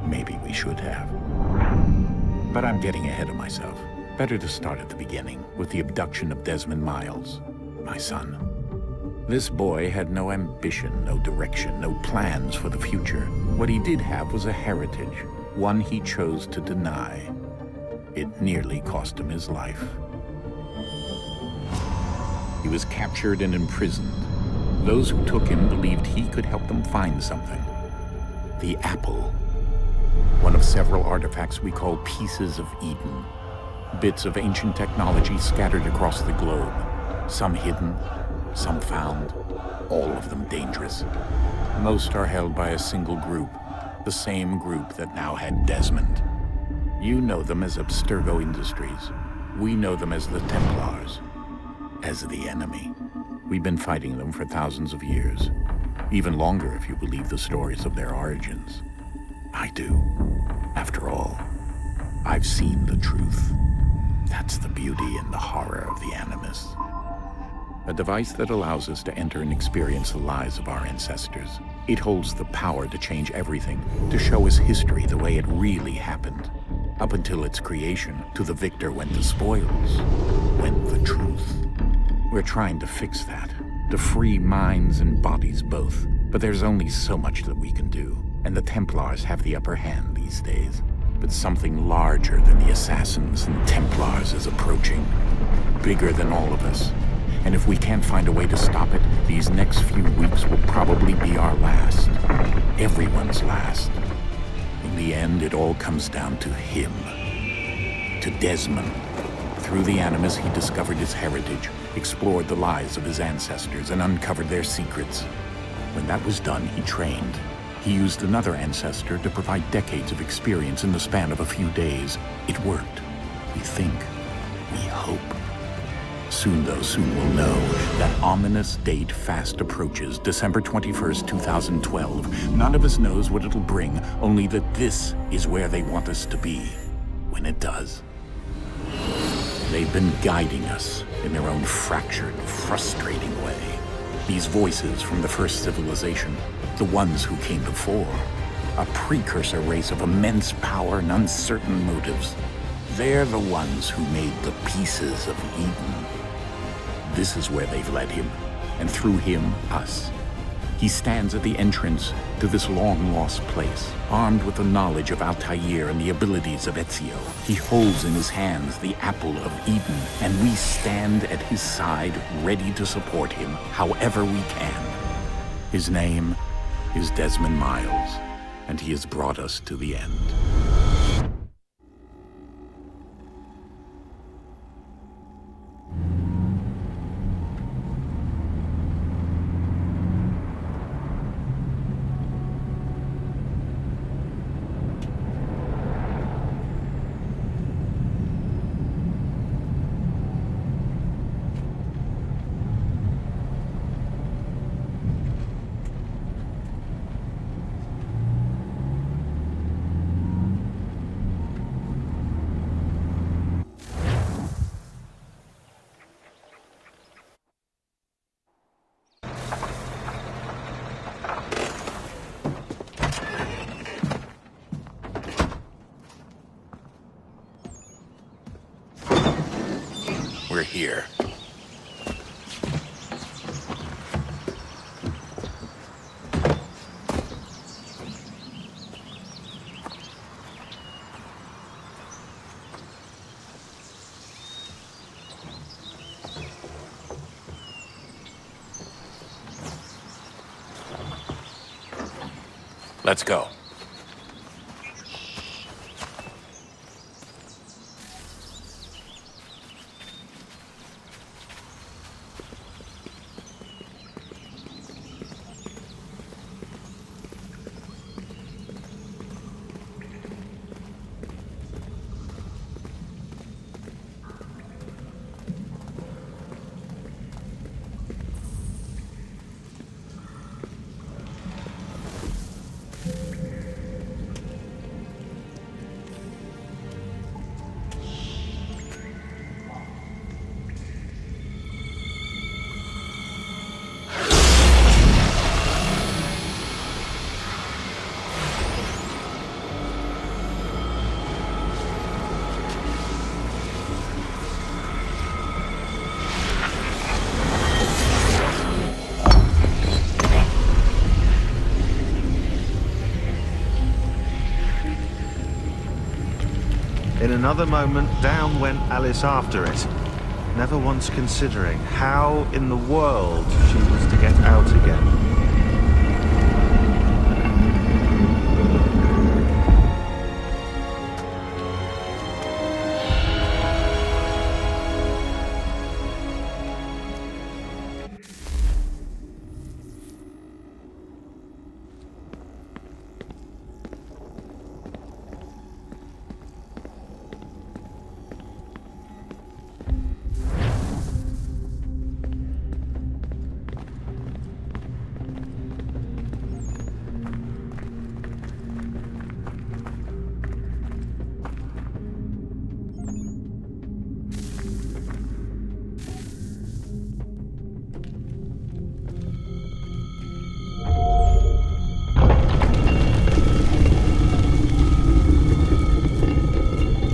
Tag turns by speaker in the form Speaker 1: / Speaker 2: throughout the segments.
Speaker 1: Maybe we should have. But I'm getting ahead of myself. Better to start at the beginning, with the abduction of Desmond Miles, my son. This boy had no ambition, no direction, no plans for the future. What he did have was a heritage, one he chose to deny. It nearly cost him his life. He was captured and imprisoned. Those who took him believed he could help them find something. The apple. One of several artifacts we call pieces of Eden. Bits of ancient technology scattered across the globe. Some hidden, some found, all of them dangerous. Most are held by a single group, the same group that now had Desmond. You know them as Abstergo Industries. We know them as the Templars, as the enemy. We've been fighting them for thousands of years, even longer if you believe the stories of their origins. I do. After all, I've seen the truth. That's the beauty and the horror of the Animus. A device that allows us to enter and experience the lives of our ancestors. It holds the power to change everything, to show us history the way it really happened. Up until its creation, to the victor went the spoils, went the truth. We're trying to fix that, to free minds and bodies both. But there's only so much that we can do, and the Templars have the upper hand these days. But something larger than the Assassins and Templars is approaching, bigger than all of us. And if we can't find a way to stop it, these next few weeks will probably be our last. Everyone's last. In the end, it all comes down to him. To Desmond. Through the Animus, he discovered his heritage, explored the lives of his ancestors, and uncovered their secrets. When that was done, he trained. He used another ancestor to provide decades of experience in the span of a few days. It worked. We think. We hope. Soon, though, soon we'll know. That ominous date fast approaches, December 21st, 2012. None of us knows what it'll bring, only that this is where they want us to be, when it does. They've been guiding us in their own fractured, frustrating way. These voices from the first civilization, the ones who came before, a precursor race of immense power and uncertain motives. They're the ones who made the pieces of Eden. This is where they've led him, and through him, us. He stands at the entrance to this long-lost place, armed with the knowledge of Altair and the abilities of Ezio. He holds in his hands the apple of Eden, and we stand at his side, ready to support him however we can. His name is Desmond Miles, and he has brought us to the end. We're here. Let's go.
Speaker 2: In another moment, down went Alice after it, never once considering how in the world she was to get out again.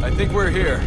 Speaker 3: I think we're here.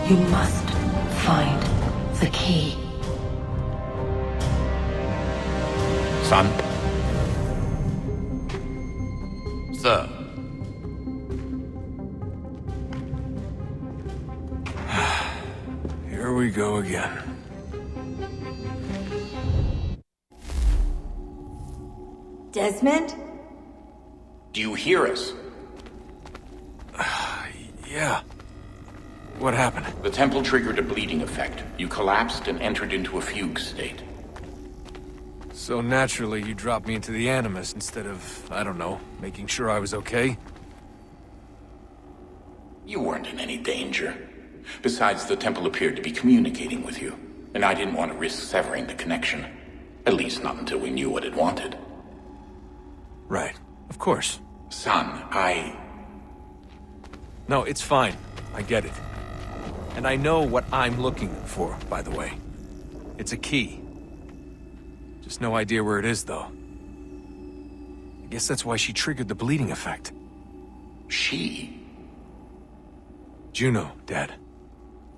Speaker 4: You must find the key.
Speaker 1: Son?
Speaker 3: Sir. Here we go again.
Speaker 5: Desmond?
Speaker 1: Do you hear us?
Speaker 3: Yeah. What happened?
Speaker 1: The temple triggered a bleeding effect. You collapsed and entered into a fugue state.
Speaker 3: So naturally, you dropped me into the Animus instead of, I don't know, making sure I was okay?
Speaker 1: You weren't in any danger. Besides, the temple appeared to be communicating with you, and I didn't want to risk severing the connection. At least not until we knew what it wanted.
Speaker 3: Right. Of course.
Speaker 1: Son,
Speaker 3: No, it's fine. I get it. And I know what I'm looking for, by the way. It's a key. Just no idea where it is, though. I guess that's why she triggered the bleeding effect.
Speaker 1: She?
Speaker 3: Juno, Dad.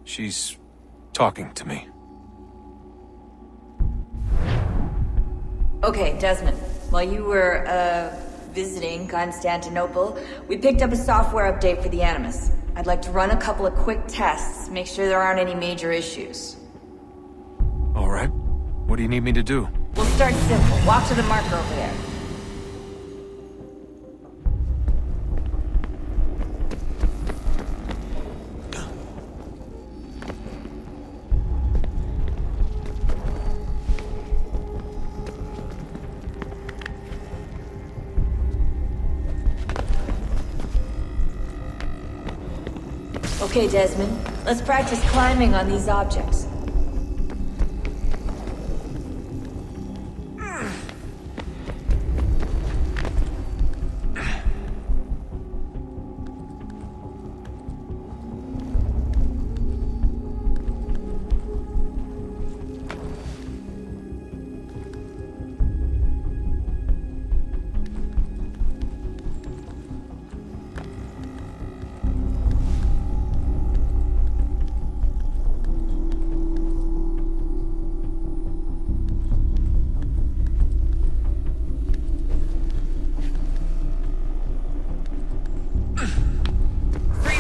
Speaker 3: She's talking to me.
Speaker 5: Okay, Desmond. While you were, visiting Constantinople, we picked up a software update for the Animus. I'd like to run a couple of quick tests, make sure there aren't any major issues.
Speaker 3: All right. What do you need me to do?
Speaker 5: We'll start simple. Walk to the marker over there. Okay, Desmond. Let's practice climbing on these objects.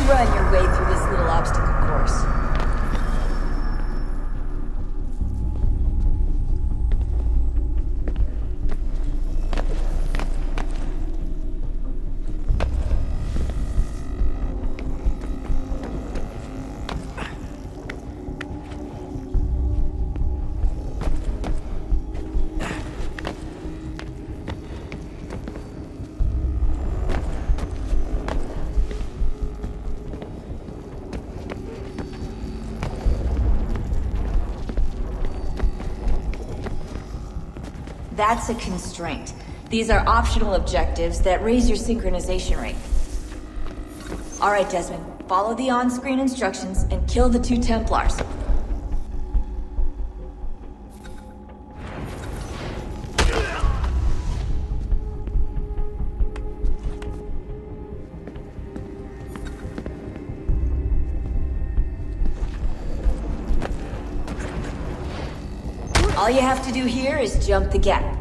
Speaker 5: Run your way through this little obstacle course. That's a constraint. These are optional objectives that raise your synchronization rate. Alright, Desmond. Follow the on-screen instructions and kill the 2 Templars. All you have to do here is jump the gap.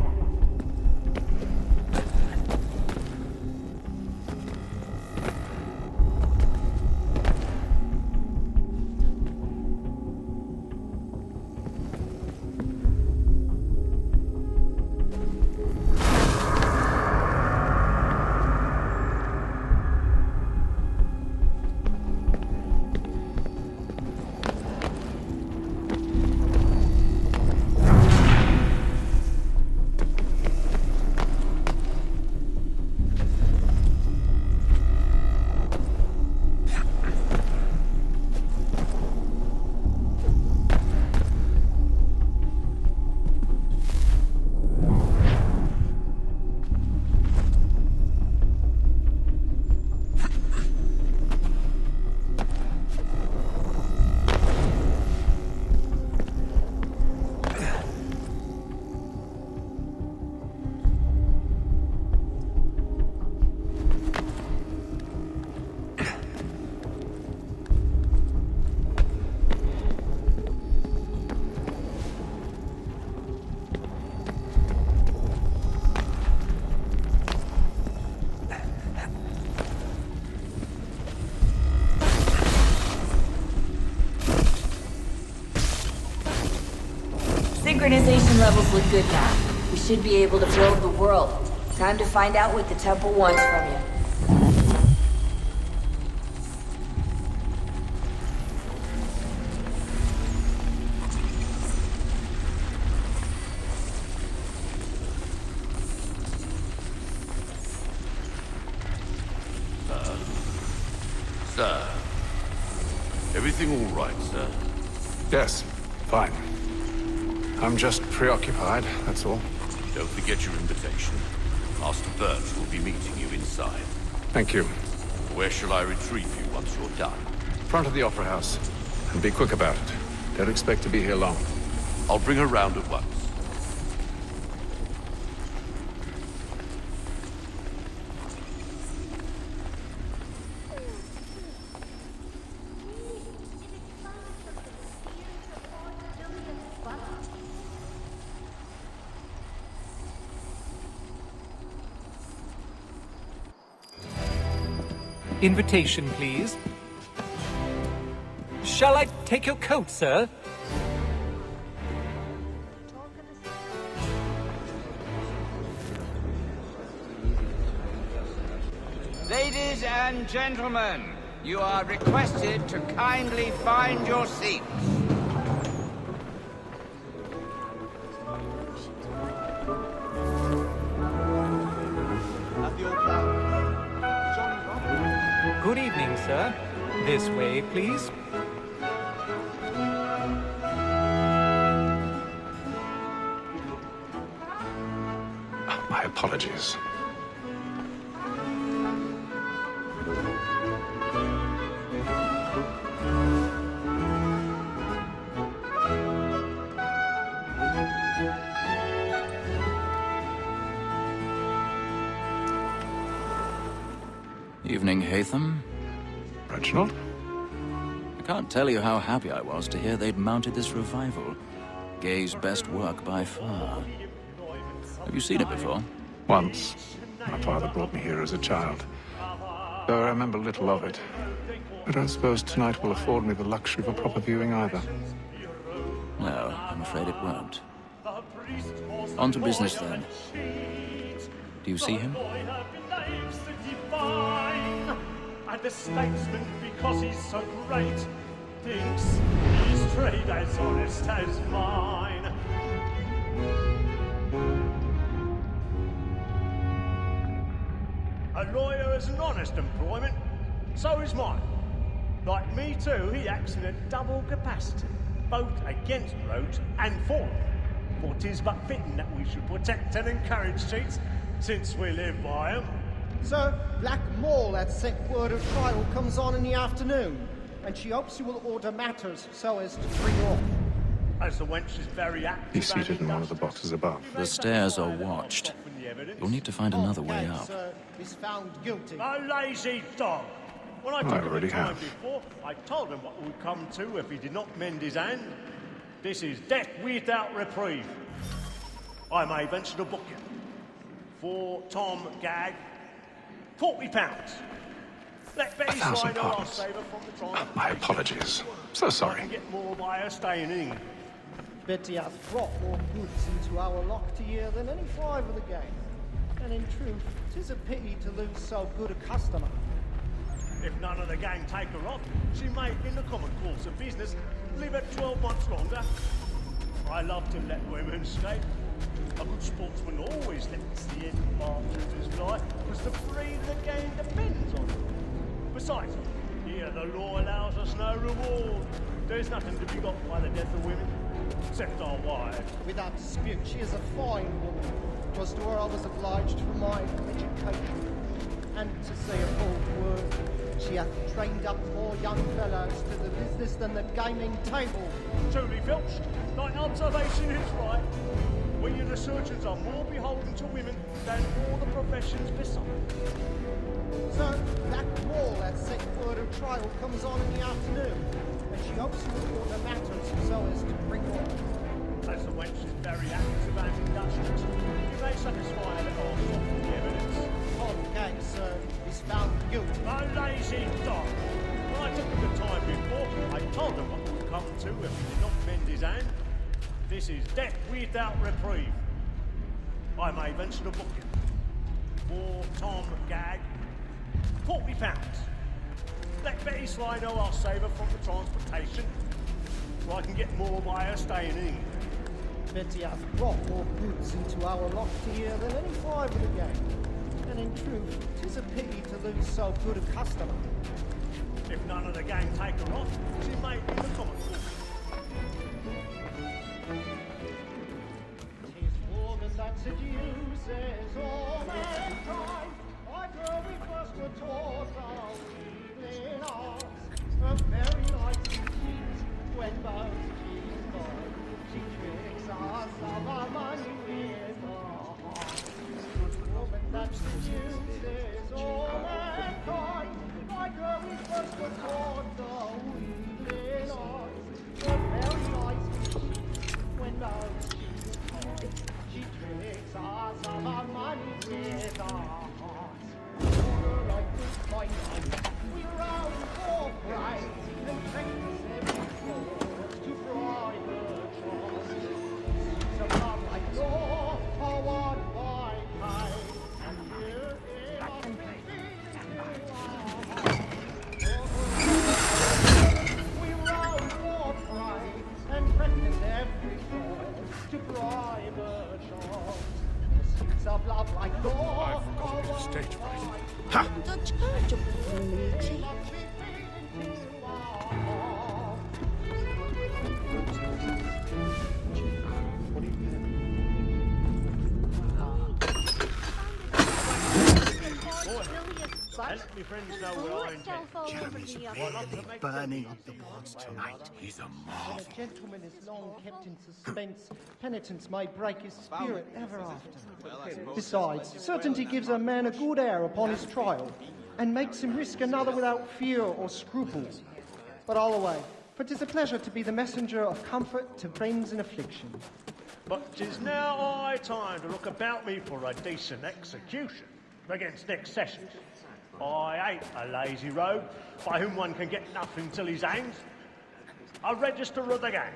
Speaker 5: Synchronization levels look good now. We should be able to build the world. Time to find out what the temple wants from you.
Speaker 6: Sir. Everything all right, sir?
Speaker 3: Yes, fine. I'm just preoccupied, that's all.
Speaker 6: Don't forget your invitation. Master Birch will be meeting you inside.
Speaker 3: Thank you.
Speaker 6: Where shall I retrieve you once you're done?
Speaker 3: Front of the Opera House. And be quick about it. Don't expect to be here long.
Speaker 6: I'll bring her round at once.
Speaker 7: Invitation, please. Shall I take your coat, sir?
Speaker 8: Ladies and gentlemen, you are requested to kindly find your seats.
Speaker 7: Good evening, sir. This way, please.
Speaker 9: My apologies.
Speaker 10: Evening, Hatham.
Speaker 9: Reginald?
Speaker 10: I can't tell you how happy I was to hear they'd mounted this revival. Gay's best work by far. Have you seen it before?
Speaker 9: Once. My father brought me here as a child. Though I remember little of it. I don't suppose tonight will afford me the luxury of a proper viewing either.
Speaker 10: No, I'm afraid it won't. On to business then. Do you see him?
Speaker 11: And the statesman, because he's so great, thinks his trade as honest as mine. A lawyer is an honest employment, so is mine. Like me too, he acts in a double capacity, both against roads and for them. For 'tis but fitting that we should protect and encourage cheats, since we live by them.
Speaker 12: Sir, Black Mall at set word of trial comes on in the afternoon, and she hopes you will order matters so as to bring off.
Speaker 11: As the wench is very active.
Speaker 9: He's seated in one of the boxes above.
Speaker 10: The stairs are watched. You'll need to find another way out.
Speaker 12: Sir is found guilty.
Speaker 11: A lazy dog! When I
Speaker 9: I
Speaker 11: took him
Speaker 9: already
Speaker 11: the time
Speaker 9: have.
Speaker 11: before, I told him what would come to if he did not mend his hand. This is death without reprieve. I may venture to book you. For Tom Gag, £40. Let Betty slide our
Speaker 9: £1,000.
Speaker 11: saver from the transportation.
Speaker 9: My apologies. So
Speaker 11: I
Speaker 9: sorry.
Speaker 11: can get more by her staying in England.
Speaker 12: Betty hath brought more goods into our lock to year than any five of the gang. And in truth, 'tis a pity to lose so good a customer.
Speaker 11: If none of the gang take her off, she may, in the common course of business, live at 12 months longer. I love to let women skate. A good sportsman always lets the end partridges fly, because the breed of the game depends on it. Besides, here the law allows us no reward. There's nothing to be got by the death of women, except our wives.
Speaker 12: Without dispute, she is a fine woman. 'Twas to her I was obliged for my education. And to say a full word, she hath trained up more young fellows to the business than the gaming table.
Speaker 11: Truly, Filch, thy observation is right. We and the surgeons are more beholden to women than all the professions besides.
Speaker 12: Sir, Black Mall at set word of trial comes on in the afternoon, and she hopes you will order matters so as to bring off.
Speaker 11: As the wench is very active and industrious, you may satisfy her that I'll soften the evidence.
Speaker 12: Tom Gag, sir, is found guilty.
Speaker 11: A lazy dog! When I took him the time before, I told him what would come to if he did not mend his hand. This is death without reprieve. I may venture to book you. For Tom Gag, £40. Let Betty Sly know I'll save her from the transportation, so I can get more by her staying in England.
Speaker 12: Betty hath brought more goods into our lock to year than any five of the gang. And in truth, 'tis a pity to lose so good a customer.
Speaker 11: If none of the gang take her off, she may in the common course.
Speaker 12: 'Tis woman that seduces all mankind. I grow we first were taught our evening arts. A very nice she's when both she's gone. She tricks us of our money with her heart. Woman that seduces all mankind. I grow we first were taught our evening arts. A very nice she's when both she's gone. She tricks us of our money with her heart. Like this by night, we round for pride and practice every floor to private trust. So come like law, or one by night, and here in our we round for pride and practice every floor to private trust. Seeds of love like law,
Speaker 9: I forgot to get stage right.
Speaker 13: The church meeting.
Speaker 11: Let me friends know where I intend.
Speaker 6: Jeremy's really burning up the boards tonight. He's a
Speaker 12: When
Speaker 6: marvel.
Speaker 12: a gentleman is long kept in suspense, penitence may break his spirit ever after. Besides, certainty gives a man a good air upon his trial, and makes him risk another without fear or scruples. But all away, for 'tis a pleasure to be the messenger of comfort to friends in affliction.
Speaker 11: But 'tis now high time to look about me for a decent execution against next session. I ain't a lazy rogue by whom one can get nothing till he's hanged. A register of the gang.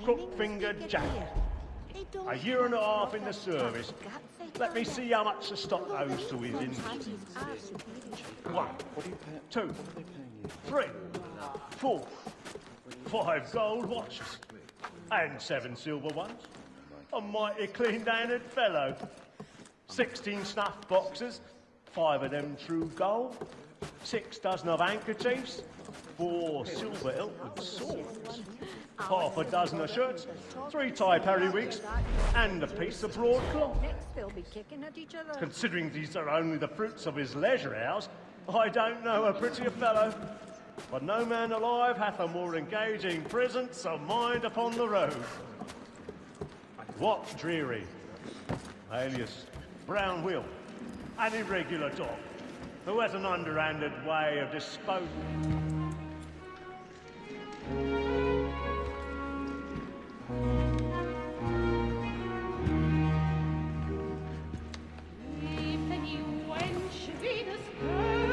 Speaker 11: Crook-fingered Jack. A year and a half in the service. Let me see how much the stock owes to his interest. 1, 2, 3, 4, 5 gold watches. And 7 silver ones. A mighty clean-handed fellow. 16 snuff boxes. 5 of them true gold, 6 dozen of handkerchiefs, 4 silver hilted swords, half a dozen of shirts, 3 tie periwigs, and a piece of broadcloth.
Speaker 13: They'll be kicking at each other.
Speaker 11: Considering these are only the fruits of his leisure hours, I don't know a prettier fellow. But no man alive hath a more engaging presence of mind upon the road. What Dreary, alias Brown Will, an irregular dog, who has an underhanded way of disposing.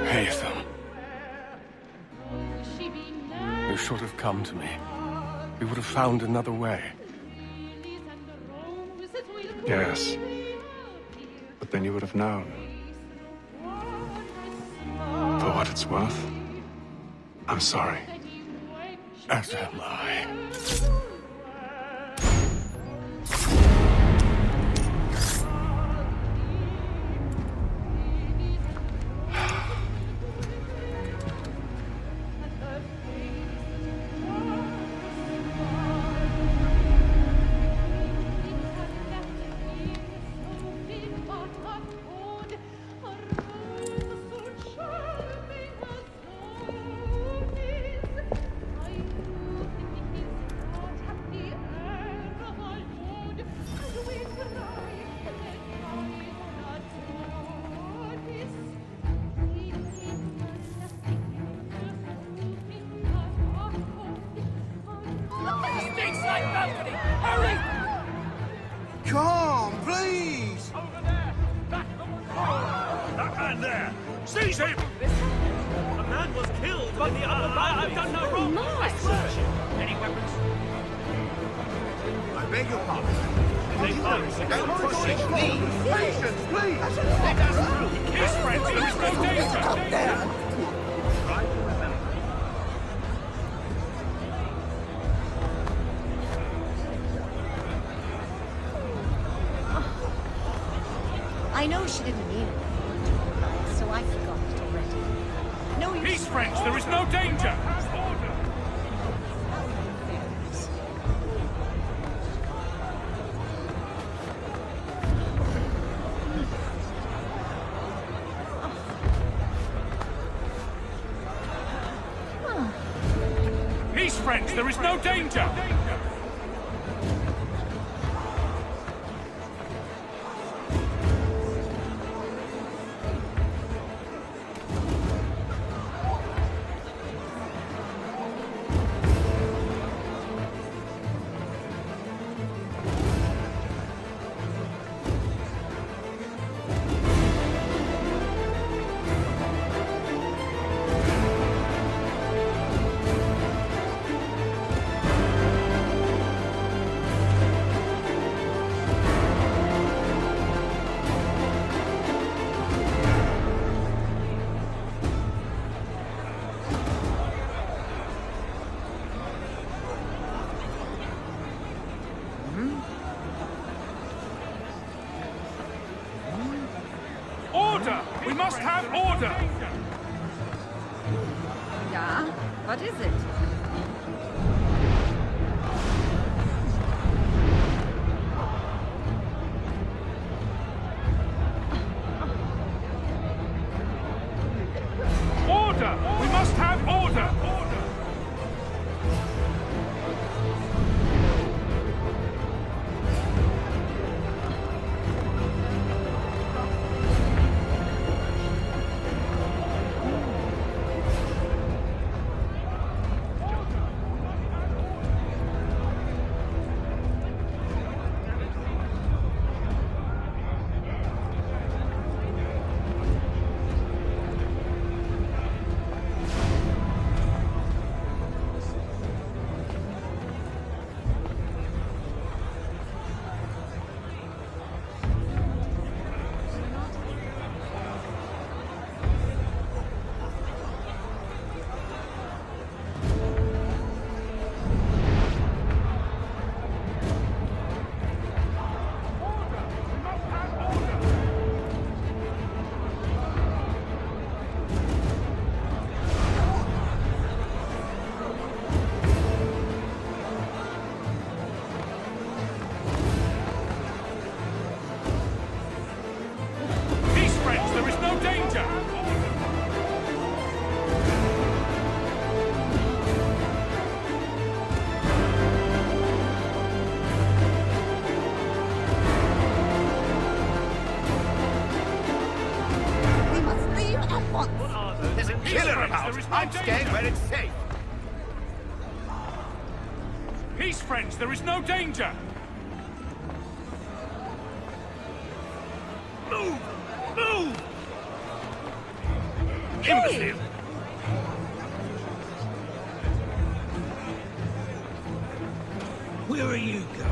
Speaker 9: Hey, Ethel. You should have come to me. We would have found another way. Yes. But then you would have known. For what it's worth, I'm sorry. As am I.
Speaker 6: Come, please!
Speaker 11: Over there! Back of the That man there! Seize him! A man was killed by the other man. I've done no wrong. I search him. Any weapons?
Speaker 6: I beg your pardon.
Speaker 11: Don't push it.
Speaker 6: Patience, please!
Speaker 11: Let us through. Kiss, friends. There is no danger. Right?
Speaker 13: I know she didn't mean it, so I forgot it already. No use.
Speaker 11: Peace, friends. There is no danger. Peace, friends. There is no danger. Order! We must have order!
Speaker 14: Yeah? What is it?
Speaker 9: Order! We must have order!
Speaker 8: There's a killer about. I'm staying where it's safe.
Speaker 9: Peace, friends, there is no danger!
Speaker 8: Move! Move! Imbecile! Where are you going?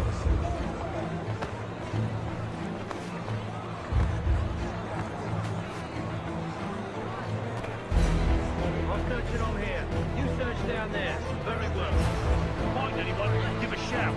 Speaker 11: I'm searching on here. You search down there. Very well. Find anyone, give a shout.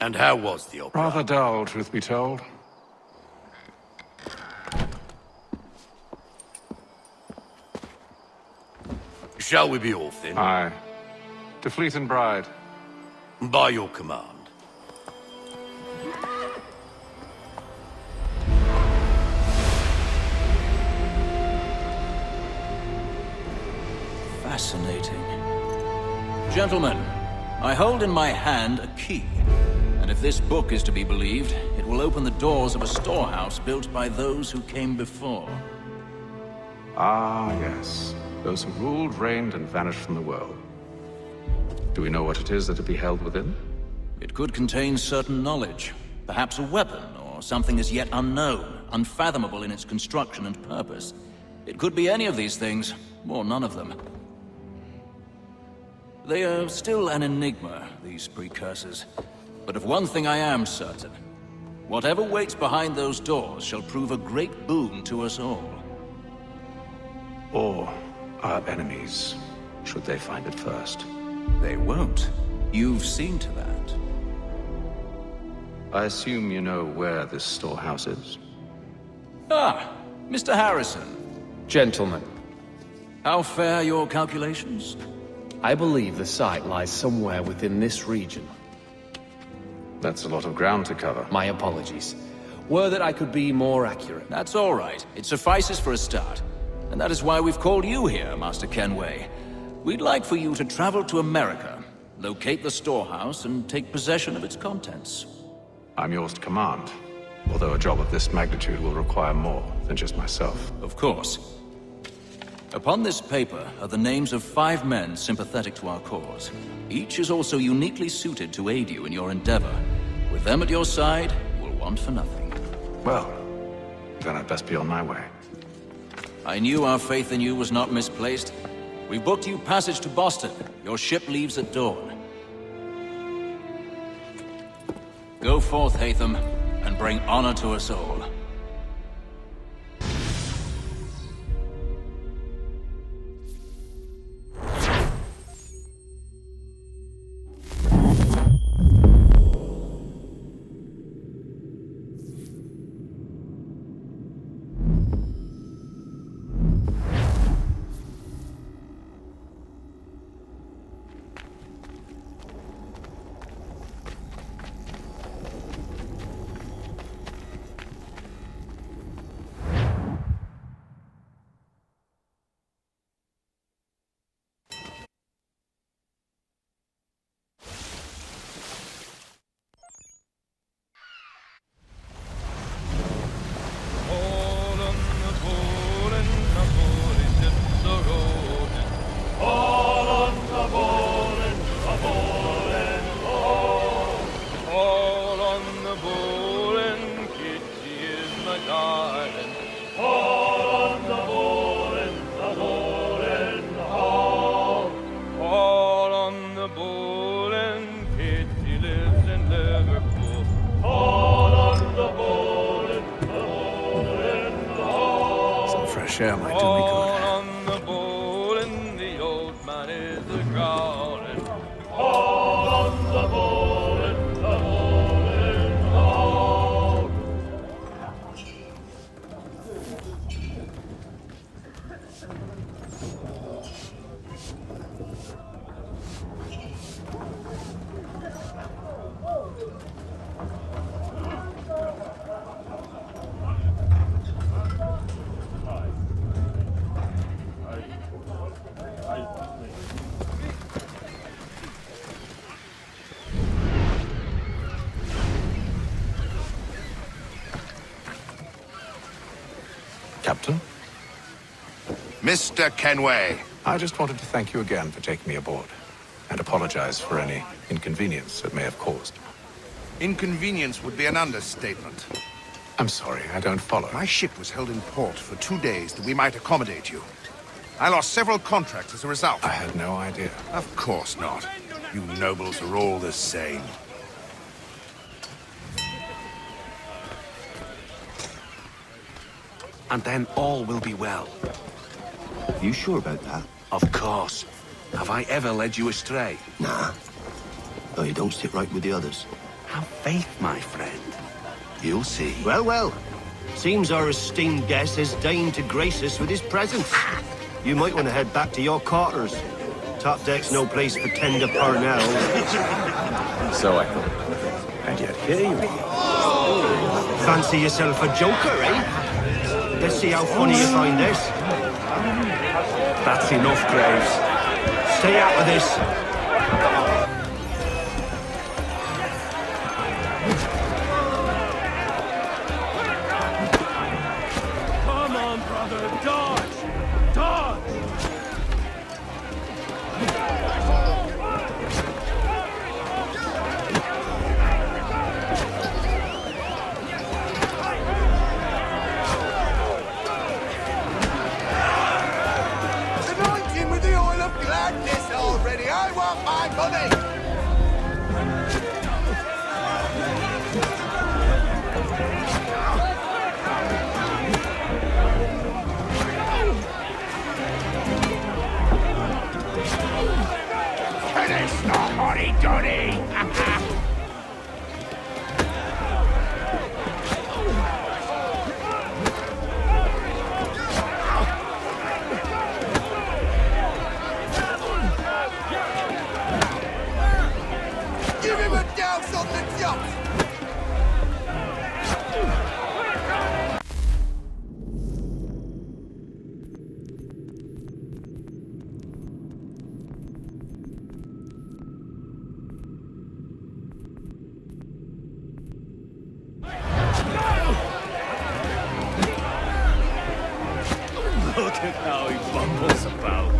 Speaker 6: And how was the opera?
Speaker 9: Rather dull, truth be told.
Speaker 6: Shall we be off then?
Speaker 9: Aye. To Fleet and Bride.
Speaker 6: By your command.
Speaker 10: Fascinating. Gentlemen, I hold in my hand a key. And if this book is to be believed, it will open the doors of a storehouse built by those who came before.
Speaker 9: Ah, yes. Those who ruled, reigned, and vanished from the world. Do we know what it is that it be held within?
Speaker 10: It could contain certain knowledge. Perhaps a weapon, or something as yet unknown, unfathomable in its construction and purpose. It could be any of these things, or none of them. They are still an enigma, these precursors. But of one thing I am certain. Whatever waits behind those doors shall prove a great boon to us all.
Speaker 9: Or our enemies, should they find it first.
Speaker 10: They won't. You've seen to that.
Speaker 9: I assume you know where this storehouse is?
Speaker 10: Ah, Mr. Harrison.
Speaker 15: Gentlemen,
Speaker 10: How fare your calculations?
Speaker 15: I believe the site lies somewhere within this region.
Speaker 9: That's a lot of ground to cover.
Speaker 15: My apologies. Were that I could be more accurate.
Speaker 10: That's all right. It suffices for a start. And that is why we've called you here, Master Kenway. We'd like for you to travel to America, locate the storehouse, and take possession of its contents.
Speaker 9: I'm yours to command. Although a job of this magnitude will require more than just myself.
Speaker 10: Of course. Upon this paper are the names of 5 men sympathetic to our cause. Each is also uniquely suited to aid you in your endeavor. With them at your side, you will want for nothing.
Speaker 9: Well, then I'd best be on my way.
Speaker 10: I knew our faith in you was not misplaced. We booked you passage to Boston. Your ship leaves at dawn. Go forth, Hatham, and bring honor to us all.
Speaker 9: Share my do me good.
Speaker 14: On the bowl and the old man is a-growling. All on the bowl and the bowling all.
Speaker 9: Captain?
Speaker 6: Mr. Kenway.
Speaker 9: I just wanted to thank you again for taking me aboard, and apologize for any inconvenience it may have caused.
Speaker 6: Inconvenience would be an understatement.
Speaker 9: I'm sorry, I don't follow.
Speaker 6: My ship was held in port for 2 days that we might accommodate you. I lost several contracts as a result.
Speaker 9: I had no idea.
Speaker 6: Of course not. You nobles are all the same.
Speaker 16: And then all will be well.
Speaker 17: You sure about that?
Speaker 16: Of course. Have I ever led you astray?
Speaker 17: Nah. Though you don't sit right with the others.
Speaker 16: Have faith, my friend. You'll see.
Speaker 17: Well, well. Seems our esteemed guest has deigned to grace us with his presence. You might want to head back to your quarters. Top deck's no place for tender Parnell.
Speaker 9: So I thought. And yet here you are.
Speaker 17: Fancy yourself a joker, eh? Let's see how funny you find this.
Speaker 16: That's enough, Graves.
Speaker 17: Stay out of this.
Speaker 14: Come on, brother, dodge! Dodge!
Speaker 6: Anointing with the oil of gladness already. I want my money. Finish the honey, Johnny. Give him a douse on the yacht!
Speaker 16: Look at how he bumbles about.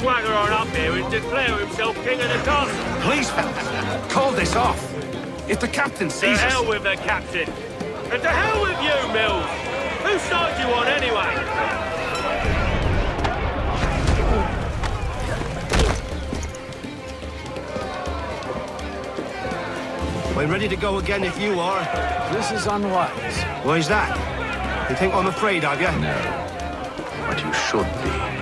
Speaker 11: swagger on up here and declare himself king of the castle.
Speaker 6: Please, fellas, call this off. If the captain
Speaker 11: To
Speaker 6: sees
Speaker 11: hell
Speaker 6: us...
Speaker 11: with the captain. And to hell with you, Mills. Whose side you on anyway?
Speaker 17: We're ready to go again if you are.
Speaker 9: This is unwise.
Speaker 17: Why's that? You think I'm afraid of you?
Speaker 9: No. But you should be.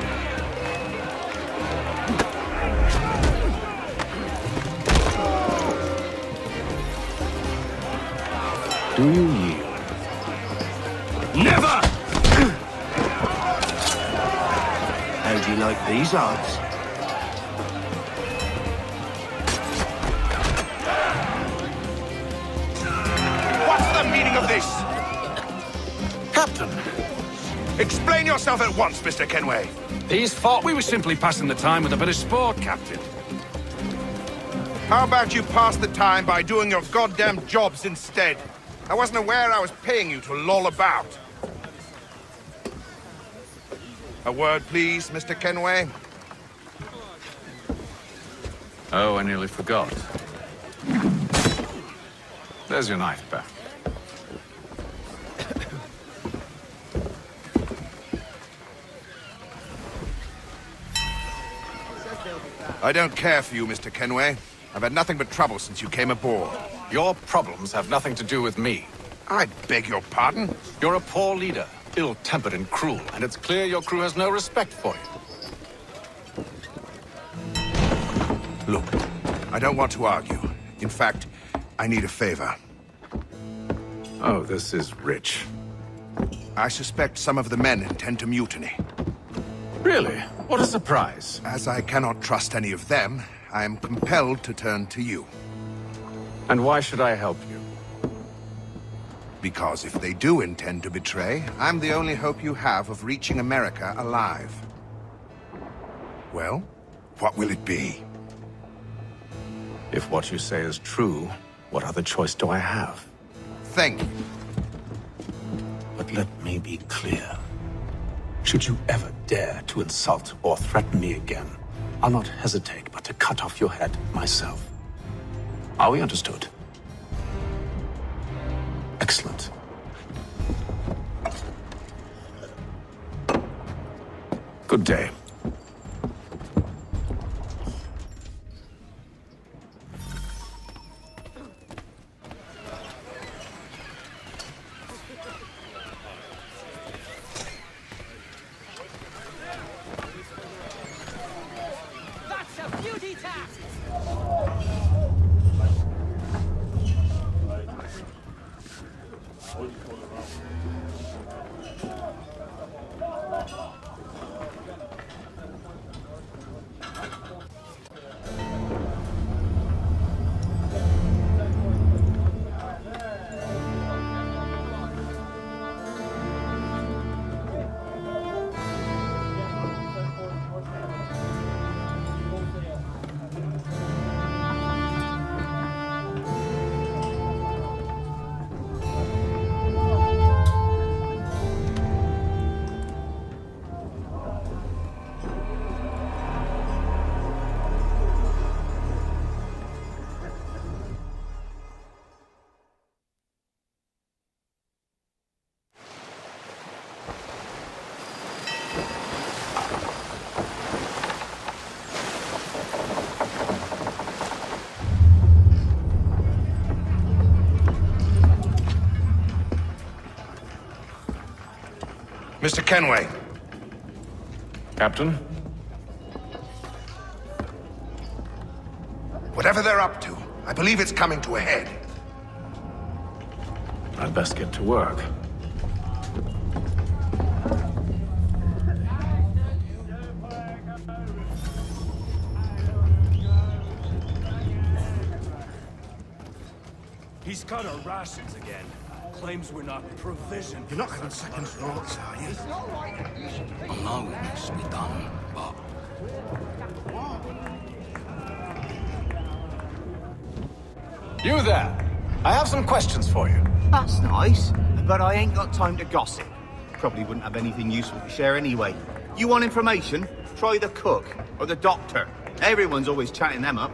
Speaker 9: Do you yield?
Speaker 17: Never! How do you like these odds?
Speaker 6: What's the meaning of this?
Speaker 9: Captain,
Speaker 6: Explain yourself at once, Mr. Kenway.
Speaker 9: these thought we were simply passing the time with a bit of sport, Captain.
Speaker 6: How about you pass the time by doing your goddamn jobs instead? I wasn't aware I was paying you to loll about. A word, please, Mr. Kenway.
Speaker 9: Oh, I nearly forgot. There's your knife back.
Speaker 6: I don't care for you, Mr. Kenway. I've had nothing but trouble since you came aboard.
Speaker 9: Your problems have nothing to do with me.
Speaker 6: I beg your pardon?
Speaker 9: You're a poor leader, ill-tempered and cruel, and it's clear your crew has no respect for you.
Speaker 6: Look, I don't want to argue. In fact, I need a favor.
Speaker 9: Oh, this is rich.
Speaker 6: I suspect some of the men intend to mutiny.
Speaker 9: Really? What a surprise.
Speaker 6: As I cannot trust any of them, I am compelled to turn to you.
Speaker 9: And why should I help you?
Speaker 6: Because if they do intend to betray, I'm the only hope you have of reaching America alive. Well, what will it be?
Speaker 9: If what you say is true, what other choice do I have?
Speaker 6: Thank you.
Speaker 9: But let me be clear. Should you ever dare to insult or threaten me again, I'll not hesitate but to cut off your head myself. Are we understood? Excellent. Good day.
Speaker 14: That's a beauty task!
Speaker 6: Mr. Kenway.
Speaker 9: Captain?
Speaker 6: Whatever they're up to, I believe it's coming to a head.
Speaker 9: I'd best get to work.
Speaker 11: He's got our rations again. Claims we're not provisioned.
Speaker 6: You're not having second thoughts, are you?
Speaker 10: I know it needs to be done, but...
Speaker 9: You there! I have some questions for you.
Speaker 18: That's nice, but I ain't got time to gossip. Probably wouldn't have anything useful to share anyway. You want information? Try the cook. Or the doctor. Everyone's always chatting them up.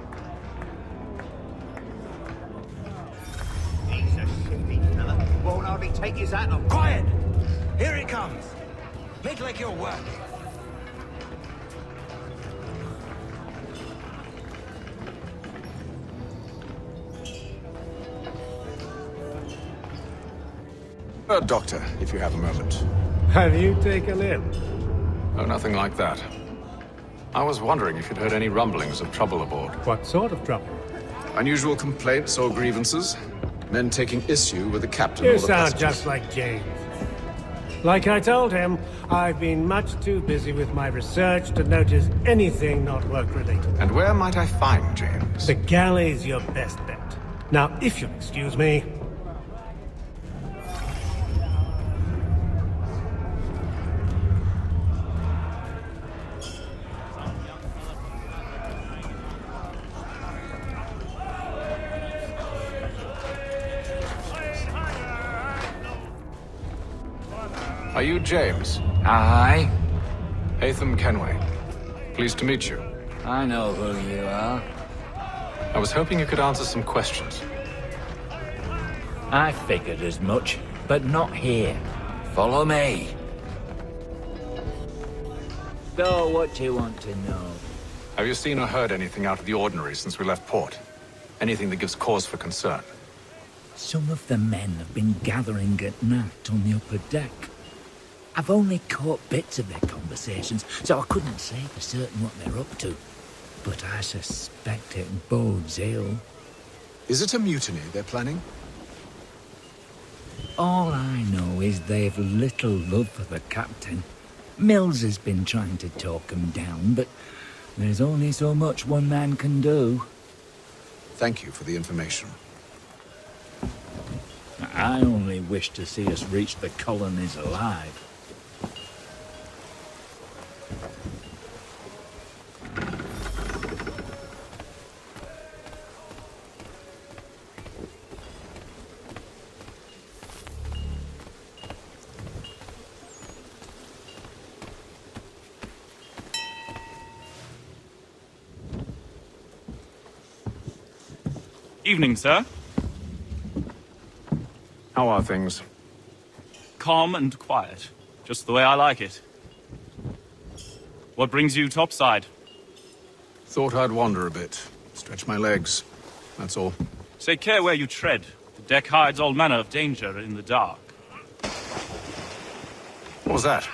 Speaker 18: He's a shifty fella. Won't hardly take his hat off.
Speaker 8: Quiet! Here it comes. Make like you're working.
Speaker 9: Doctor, if you have a moment.
Speaker 11: Have you taken in?
Speaker 9: Oh, nothing like that. I was wondering if you'd heard any rumblings of trouble aboard.
Speaker 11: What sort of trouble?
Speaker 9: Unusual complaints or grievances? Men taking issue with the captain
Speaker 11: You
Speaker 9: or the
Speaker 11: sound
Speaker 9: passengers?
Speaker 11: just like James. Like I told him, I've been much too busy with my research to notice anything not work-related.
Speaker 9: And where might I find James?
Speaker 11: The galley's your best bet. Now, if you'll excuse me...
Speaker 9: Are you James?
Speaker 8: Aye.
Speaker 9: Hatham Kenway. Pleased to meet you.
Speaker 8: I know who you are.
Speaker 9: I was hoping you could answer some questions.
Speaker 8: I figured as much, but not here. Follow me. So, what do you want to know?
Speaker 9: Have you seen or heard anything out of the ordinary since we left port? Anything that gives cause for concern?
Speaker 8: Some of the men have been gathering at night on the upper deck. I've only caught bits of their conversations, so I couldn't say for certain what they're up to. But I suspect it bodes ill.
Speaker 9: Is it a mutiny they're planning?
Speaker 8: All I know is they've little love for the captain. Mills has been trying to talk him down, but there's only so much one man can do.
Speaker 9: Thank you for the information.
Speaker 8: I only wish to see us reach the colonies alive.
Speaker 19: Evening, sir.
Speaker 9: How are things?
Speaker 19: Calm and quiet. Just the way I like it. What brings you topside?
Speaker 9: Thought I'd wander a bit. Stretch my legs. That's all.
Speaker 19: Take care where you tread. The deck hides all manner of danger in the dark.
Speaker 9: What was that?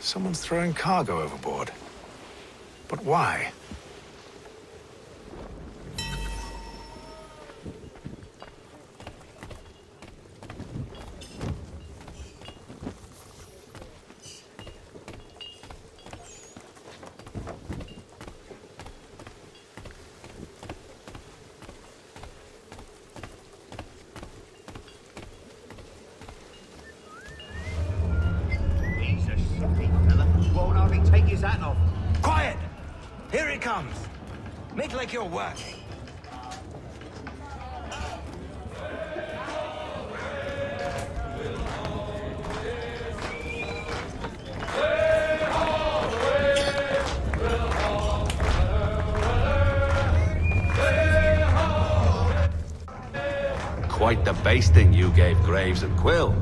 Speaker 9: Someone's throwing cargo overboard. But why?
Speaker 18: He's a shifty fella. Won't hardly take his hat off.
Speaker 8: Quiet! Here it comes. Make like you're working.
Speaker 10: Quite the basting you gave Graves and Quill.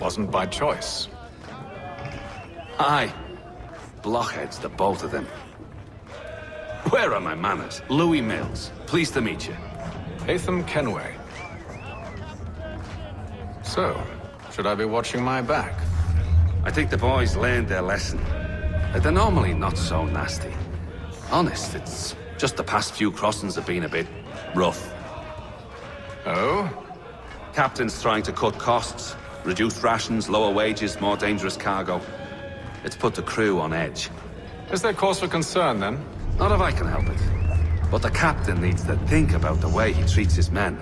Speaker 9: Wasn't by choice.
Speaker 10: Aye. Blockheads, the both of them. Where are my manners? Louis Mills. Pleased to meet you.
Speaker 9: Hatham Kenway. So, should I be watching my back?
Speaker 10: I think the boys learned their lesson. They're normally not so nasty. Honest, it's just the past few crossings have been a bit rough.
Speaker 9: Oh?
Speaker 10: Captain's trying to cut costs. Reduced rations, lower wages, more dangerous cargo. It's put the crew on edge.
Speaker 9: Is there cause for concern, then?
Speaker 10: Not if I can help it. But the captain needs to think about the way he treats his men.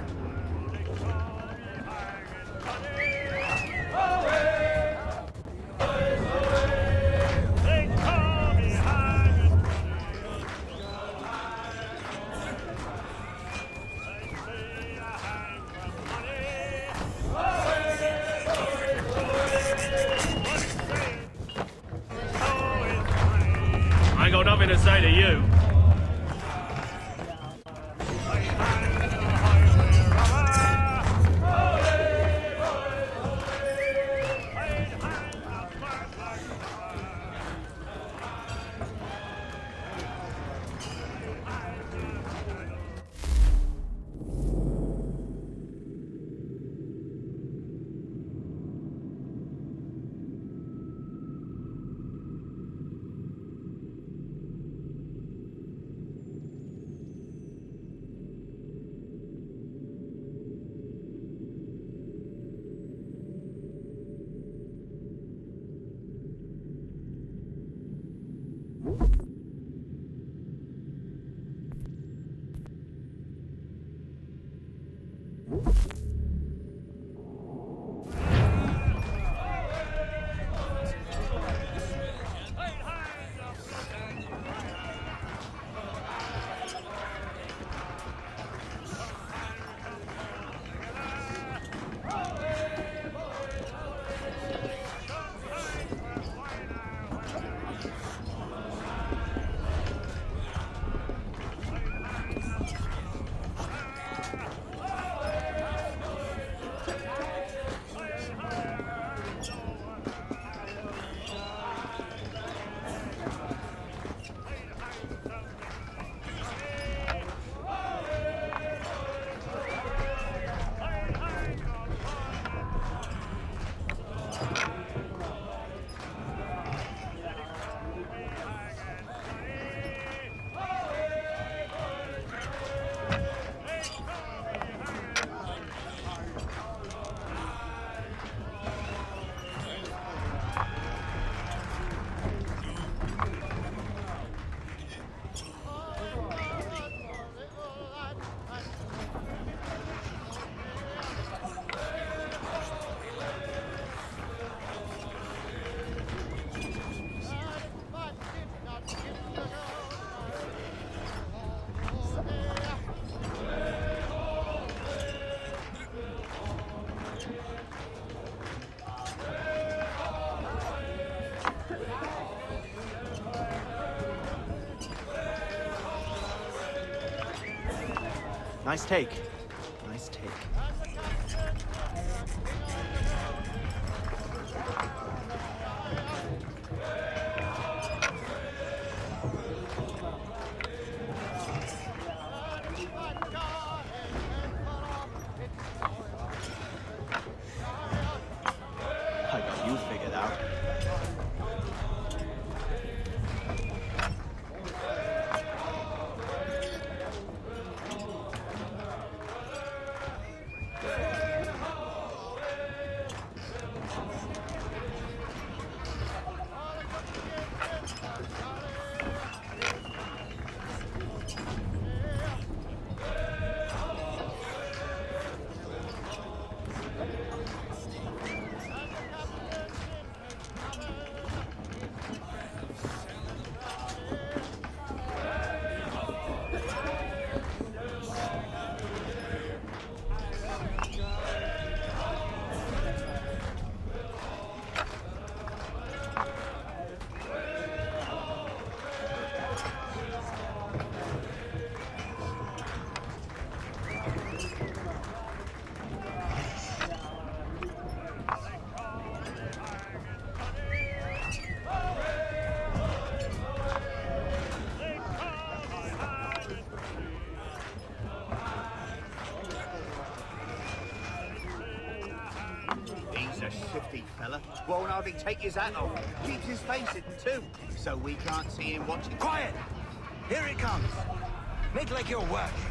Speaker 14: got nothing to say to you.
Speaker 20: Nice take. Nice take. I got you figured out.
Speaker 18: He's a shifty fella. Won't hardly take his hat off. Keeps his face hidden too, so we can't see him watching.
Speaker 21: Quiet! Here it comes. Make like you're working.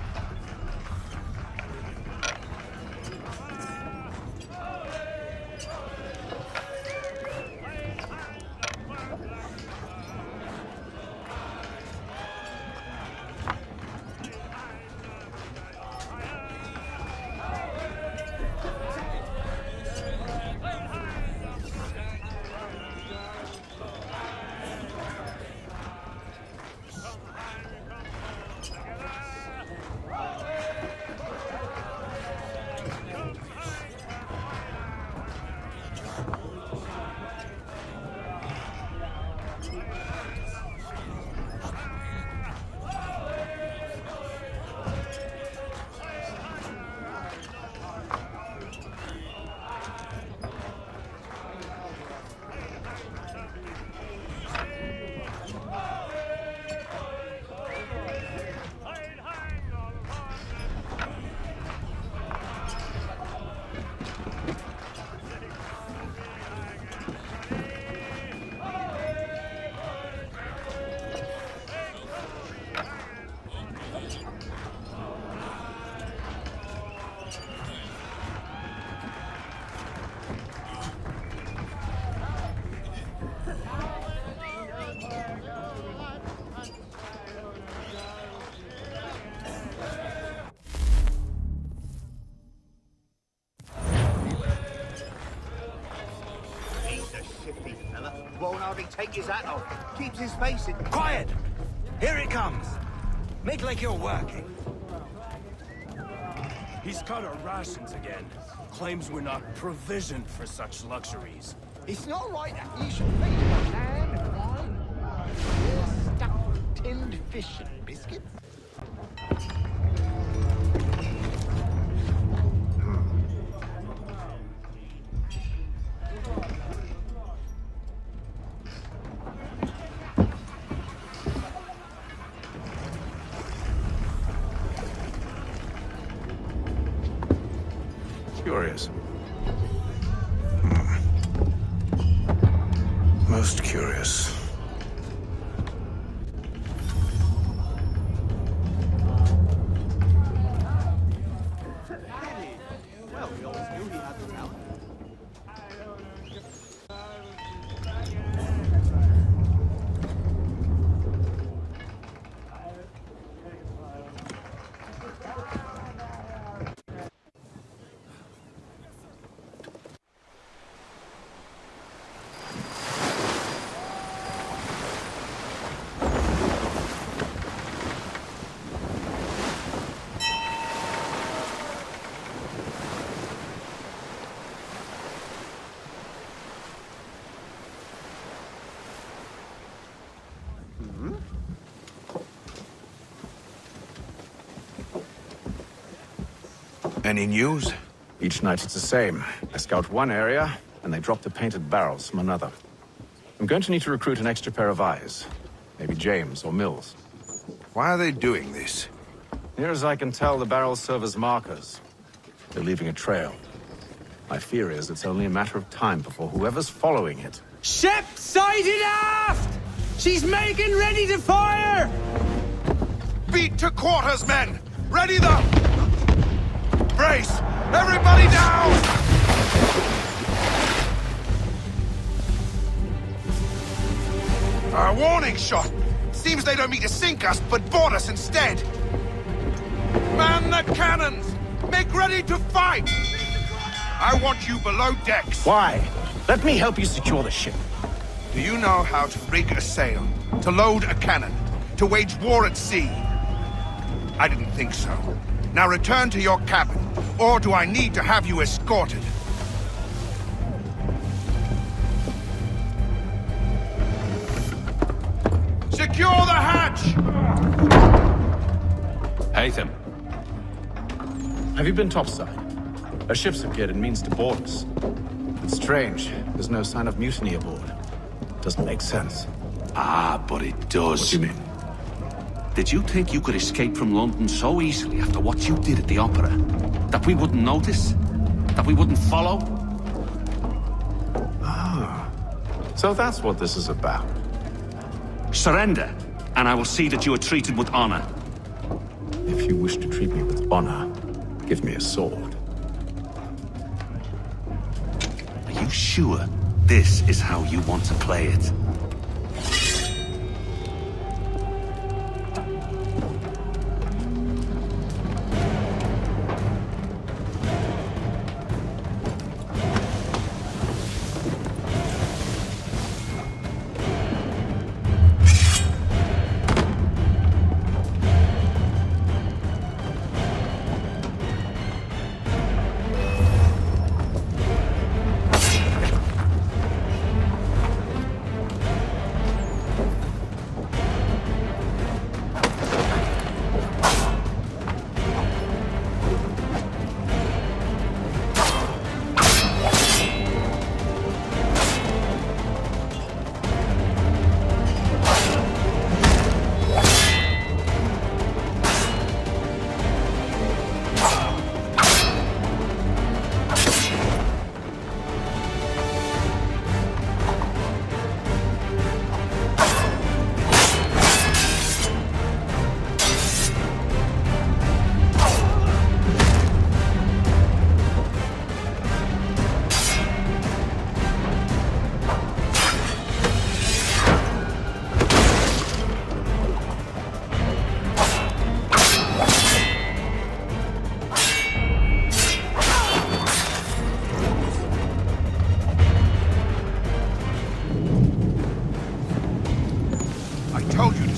Speaker 18: hardly take his hat off. Keeps his face in...
Speaker 21: Quiet! Here it comes. Make like you're working.
Speaker 2: He's cut our rations again. Claims we're not provisioned for such luxuries.
Speaker 18: It's not right that you should feed him land and wine. We're stuffed with tinned fish and biscuits.
Speaker 9: Curious. Most curious.
Speaker 20: Well, we always knew he had the talent.
Speaker 6: Any news?
Speaker 9: Each night it's the same. I scout one area, and they drop the painted barrels from another. I'm going to need to recruit an extra pair of eyes. Maybe James or Mills.
Speaker 6: Why are they doing this?
Speaker 9: Near as I can tell, the barrels serve as markers. They're leaving a trail. My fear is it's only a matter of time before whoever's following it...
Speaker 22: Ship sighted aft! She's making ready to fire!
Speaker 6: Beat to quarters, men! Ready the... Brace! Everybody down! A warning shot! Seems they don't mean to sink us, but board us instead! Man the cannons! Make ready to fight! I want you below decks!
Speaker 9: Why? Let me help you secure the ship.
Speaker 6: Do you know how to rig a sail? To load a cannon? To wage war at sea? I didn't think so. Now return to your cabin, or do I need to have you escorted? Secure the hatch!
Speaker 9: Haytham. Have you been topside? A ship's appeared and means to board us. It's strange. There's no sign of mutiny aboard. Doesn't make sense.
Speaker 23: Ah, but it does.
Speaker 9: What do you mean?
Speaker 23: Did you think you could escape from London so easily after what you did at the opera? That we wouldn't notice? That we wouldn't follow?
Speaker 9: Ah. So that's what this is about.
Speaker 23: Surrender, and I will see that you are treated with honor.
Speaker 9: If you wish to treat me with honor, give me a sword.
Speaker 23: Are you sure this is how you want to play it?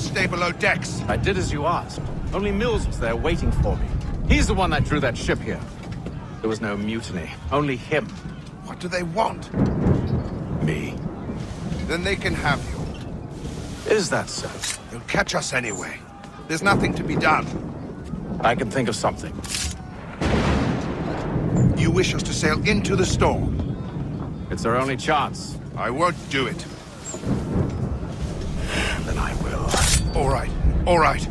Speaker 6: stay below decks.
Speaker 9: I did as you asked. Only Mills was there waiting for me. He's the one that drew that ship here. There was no mutiny, only him.
Speaker 6: What do they want?
Speaker 9: Me.
Speaker 6: Then they can have you.
Speaker 9: Is that so?
Speaker 6: They'll catch us anyway. There's nothing to be done.
Speaker 9: I can think of something.
Speaker 6: You wish us to sail into the storm?
Speaker 9: It's our only chance.
Speaker 6: I won't do it.
Speaker 9: Then I will.
Speaker 6: All right, all right.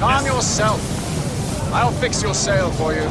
Speaker 3: Calm yourself. I'll fix your sail for you.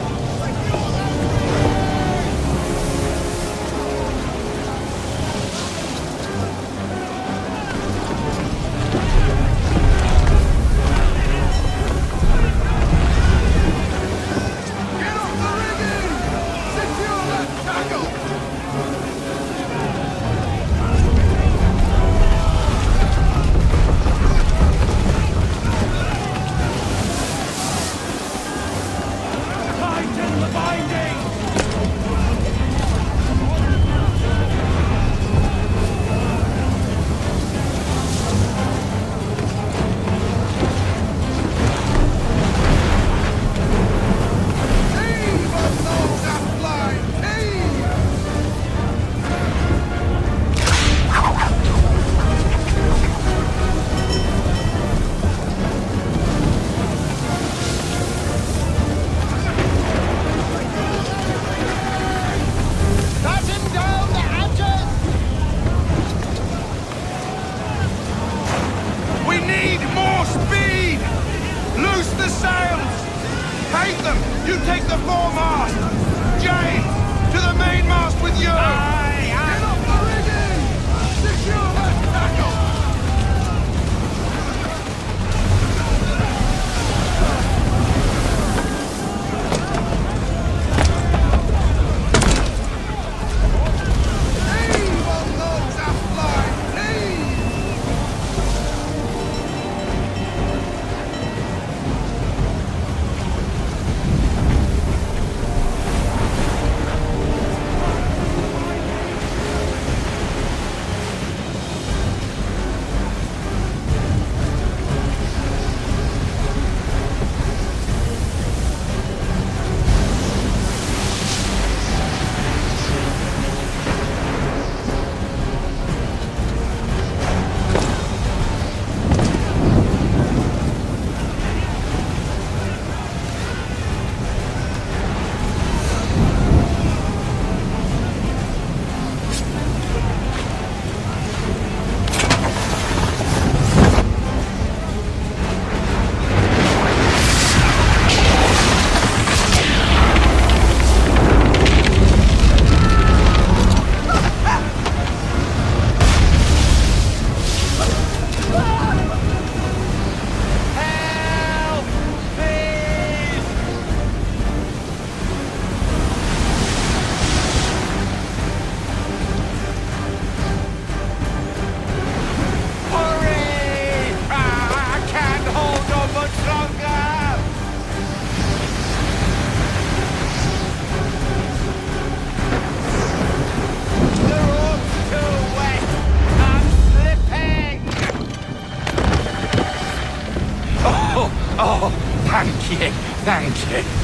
Speaker 9: Thank you.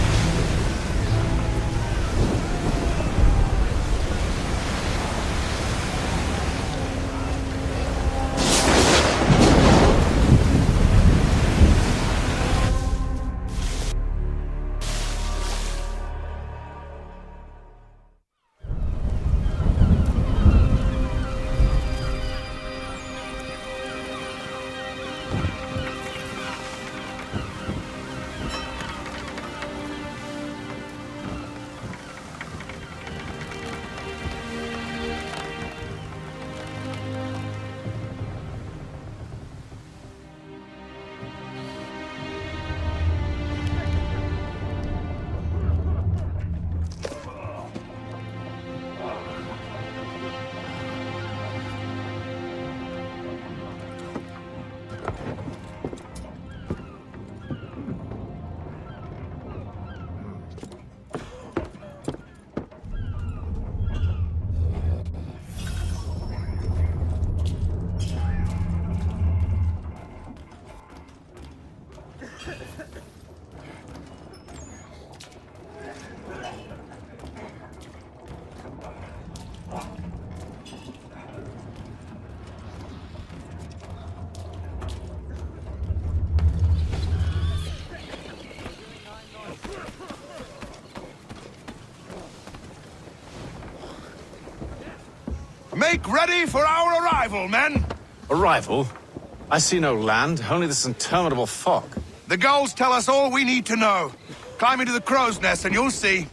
Speaker 6: Make ready for our arrival, men!
Speaker 9: Arrival? I see no land, only this interminable fog.
Speaker 6: The gulls tell us all we need to know. Climb into the crow's nest and you'll see.